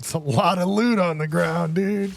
It's a lot of loot on the ground, dude.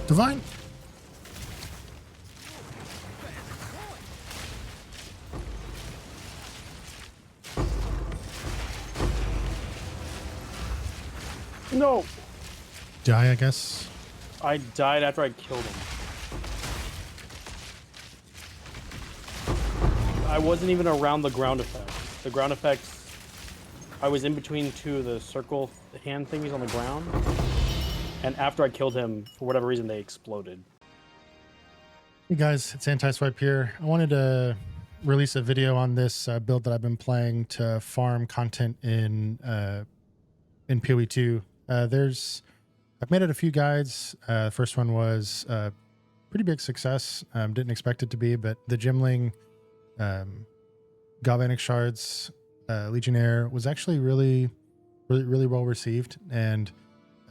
Divine. No. Die, I guess. I died after I killed him. I wasn't even around the ground effects. The ground effects, I was in between two of the circle hand thingies on the ground. And after I killed him, for whatever reason, they exploded. Hey guys, it's Anti-Swipe here. I wanted to release a video on this build that I've been playing to farm content in PoE2. I've made it a few guides. First one was pretty big success. Didn't expect it to be, but the Gemling Galvanic Shards Legionnaire was actually really well received. And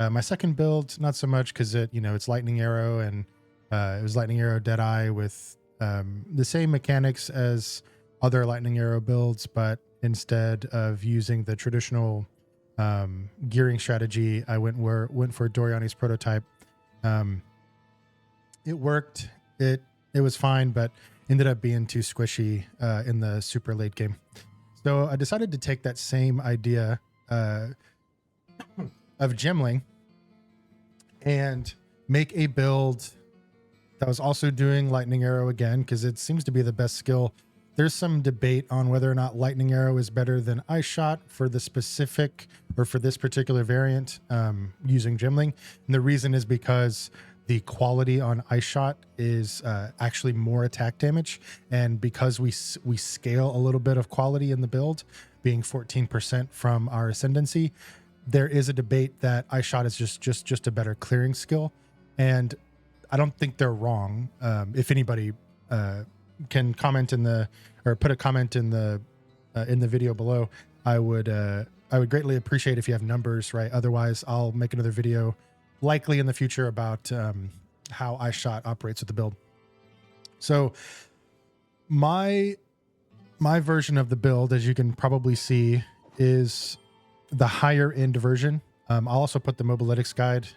my second build, not so much because it's Lightning Arrow, and it was Lightning Arrow Deadeye with the same mechanics as other Lightning Arrow builds, but instead of using the traditional gearing strategy, I went for Doriani's prototype. It worked. It was fine, but ended up being too squishy in the super late game. So I decided to take that same idea of Gemling and make a build that was also doing Lightning Arrow again, because it seems to be the best skill. There's some debate on whether or not Lightning Arrow is better than Ice Shot for the specific, or for this particular variant using Gemling. And the reason is because the quality on Ice Shot is actually more attack damage. And because we scale a little bit of quality in the build, being 14% from our Ascendancy, there is a debate that Ice Shot is just a better clearing skill. And I don't think they're wrong. If anybody can comment or put a comment in the video below, I would greatly appreciate if you have numbers, right? Otherwise, I'll make another video likely in the future about how Ice Shot operates with the build. So my version of the build, as you can probably see, is the higher end version. I'll also put the Mobalytics guide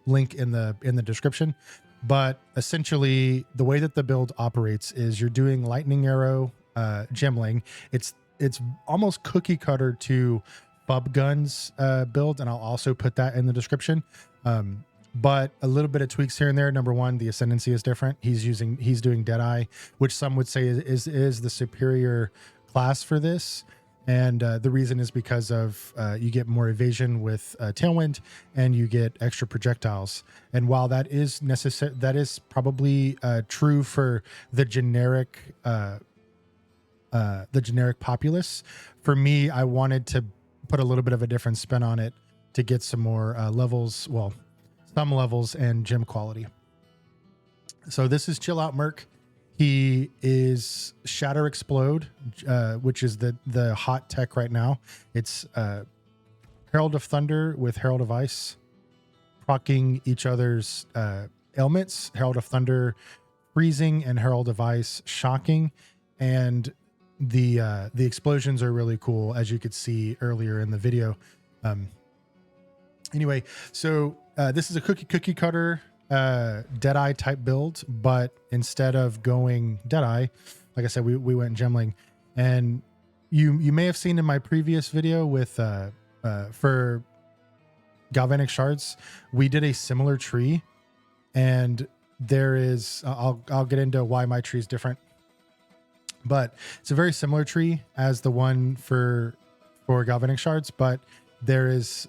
link in the description. But essentially, the way that the build operates is you're doing Lightning Arrow Gemling. It's almost cookie cutter to Bub Gun's build, and I'll also put that in the description. But a little bit of tweaks here and there. Number one, the Ascendancy is different. He's doing Deadeye, which some would say is the superior class for this. And the reason is because of you get more evasion with Tailwind, and you get extra projectiles. And while that is necessary, that is probably true for the generic populace. For me, I wanted to put a little bit of a different spin on it to get some more levels, well, some levels and gem quality. So this is Chill Out Merc. He is Shatter Explode, which is the hot tech right now. It's Herald of Thunder with Herald of Ice, proccing each other's ailments. Herald of Thunder freezing and Herald of Ice shocking. And the explosions are really cool, as you could see earlier in the video. Anyway, so this is a cookie cutter Deadeye type build, but instead of going Deadeye, like I said, we went Gemling. And you may have seen in my previous video with for galvanic shards, we did a similar tree, and there is I'll get into why my tree is different, but it's a very similar tree as the one for galvanic shards, but there is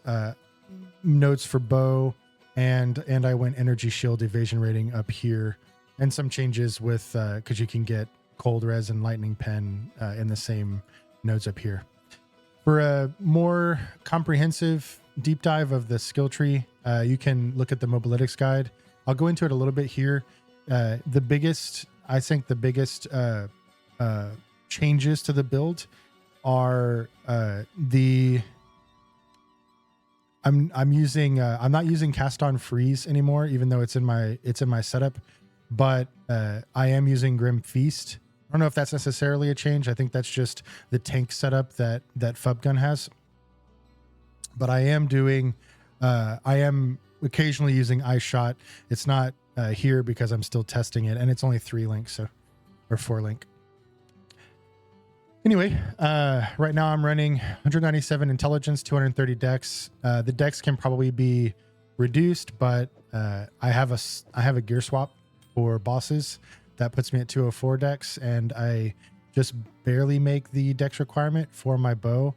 nodes for bow, and I went energy shield evasion rating up here, and some changes with because you can get cold res and lightning pen in the same nodes up here. For a more comprehensive deep dive of the skill tree, you can look at the mobilitics guide. I'll go into it a little bit here. I think the biggest changes to the build are I'm not using cast on freeze anymore, even though it's in my setup, but I am using Grim Feast. I don't know if that's necessarily a change. I think that's just the tank setup that Fubgun has. But I am occasionally using Ice Shot. It's not here because I'm still testing it, and it's only 3 links, or 4 link. Anyway, right now I'm running 197 intelligence, 230 dex. The dex can probably be reduced, but I have a gear swap for bosses that puts me at 204 dex, and I just barely make the dex requirement for my bow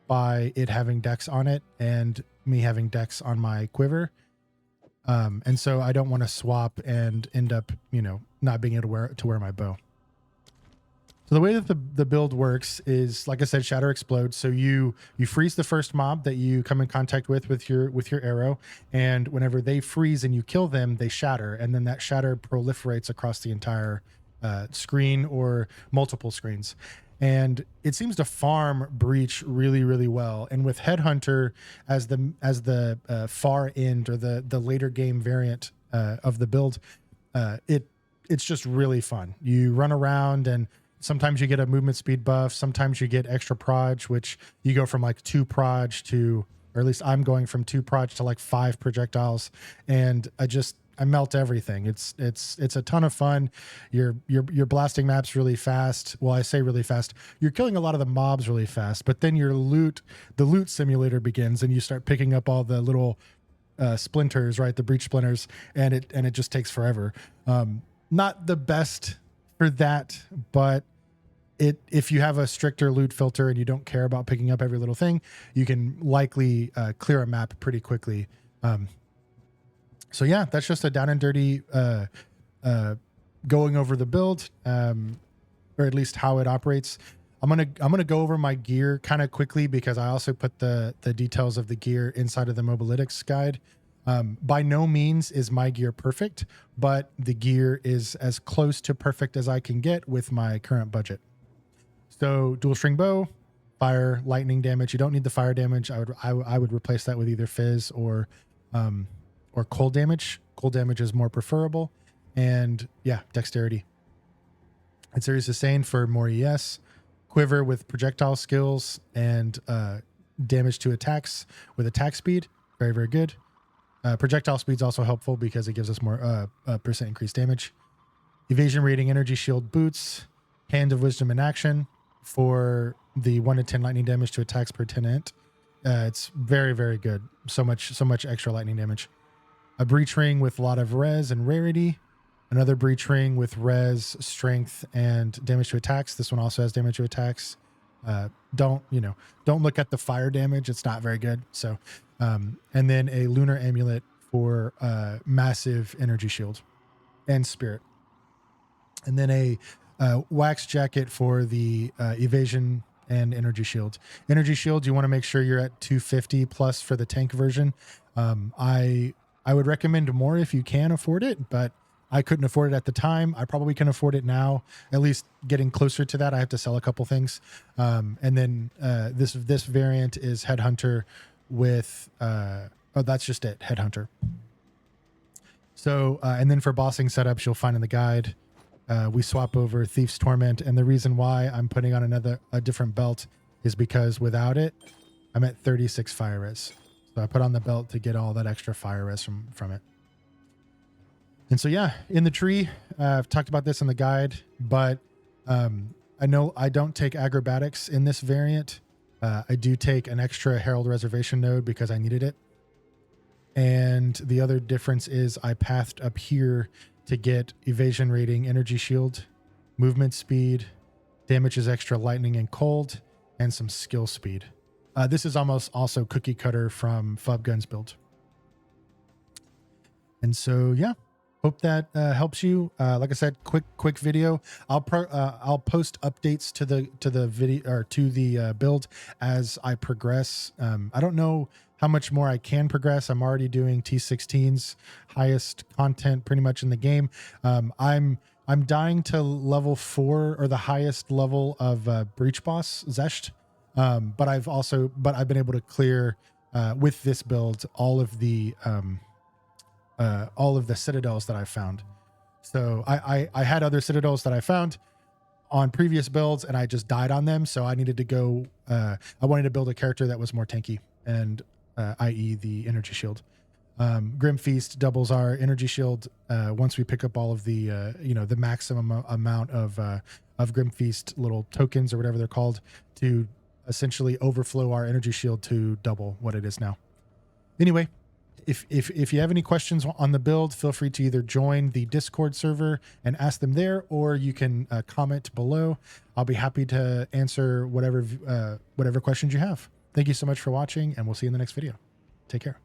by it having dex on it and me having dex on my quiver. And so I don't want to swap and end up, not being able to wear my bow. So the way that the build works is, like I said, Shatter explodes. So you freeze the first mob that you come in contact with your arrow, and whenever they freeze and you kill them, they shatter, and then that shatter proliferates across the entire screen or multiple screens. And it seems to farm breach really, really well. And with Headhunter as the far end, or the later game variant of the build, it's just really fun. You run around, and sometimes you get a movement speed buff. Sometimes you get extra proj, which you go from like 2 proj to, or at least I'm going from 2 proj to like 5 projectiles. And I melt everything. It's a ton of fun. You're blasting maps really fast. Well, I say really fast. You're killing a lot of the mobs really fast, but then the loot simulator begins, and you start picking up all the little splinters, right? The breach splinters, and it just takes forever. Not the best for that, but if you have a stricter loot filter and you don't care about picking up every little thing, you can likely clear a map pretty quickly. So yeah, that's just a down and dirty going over the build, or at least how it operates. I'm gonna go over my gear kind of quickly, because I also put the details of the gear inside of the mobilitics guide. By no means is my gear perfect, but the gear is as close to perfect as I can get with my current budget. So dual string bow, fire, lightning damage. You don't need the fire damage. I would replace that with either fizz or cold damage. Cold damage is more preferable. And yeah, dexterity. And Series Sustain for more ES. Quiver with projectile skills and damage to attacks with attack speed. Very, very good. Projectile speed is also helpful because it gives us more percent increased damage. Evasion rating, energy shield boots. Hand of Wisdom in action for the 1 to 10 lightning damage to attacks per 10 int. It's very, very good. So much extra lightning damage. A breach ring with a lot of res and rarity. Another breach ring with res, strength, and damage to attacks. This one also has damage to attacks. Don't look at the fire damage. It's not very good. So, and then a lunar amulet for massive energy shield and spirit. And then a wax jacket for the evasion and energy shield. Energy shield, you want to make sure you're at 250 plus for the tank version. I would recommend more if you can afford it, but I couldn't afford it at the time. I probably can afford it now, at least getting closer to that. I have to sell a couple things. And then this variant is Headhunter with, that's just it, Headhunter. So, and then for bossing setups, you'll find in the guide. we swap over Thief's Torment. And the reason why I'm putting on a different belt is because without it, I'm at 36 fire res. So I put on the belt to get all that extra fire res from it. And so, yeah, in the tree, I've talked about this in the guide, but I know I don't take acrobatics in this variant. I do take an extra Herald Reservation node because I needed it. And the other difference is I pathed up here to get evasion rating, energy shield, movement speed, damages extra lightning and cold, and some skill speed. This is almost also cookie cutter from Fubgun's build. And so, yeah, hope that helps you. Like I said, quick video. I'll post updates to the video or to the build as I progress. I don't know how much more I can progress. I'm already doing T16's highest content pretty much in the game. I'm dying to level 4 or the highest level of Breach Boss Zesht. But I've been able to clear with this build all of the citadels that I found. So I had other citadels that I found on previous builds and I just died on them. So I needed to go, I wanted to build a character that was more tanky and i.e. the energy shield. Grim Feast doubles our energy shield once we pick up all of the the maximum amount of Grim Feast little tokens or whatever they're called to essentially overflow our energy shield to double what it is now. Anyway, if you have any questions on the build, feel free to either join the Discord server and ask them there, or you can comment below. I'll be happy to answer whatever questions you have. Thank you so much for watching, and we'll see you in the next video. Take care.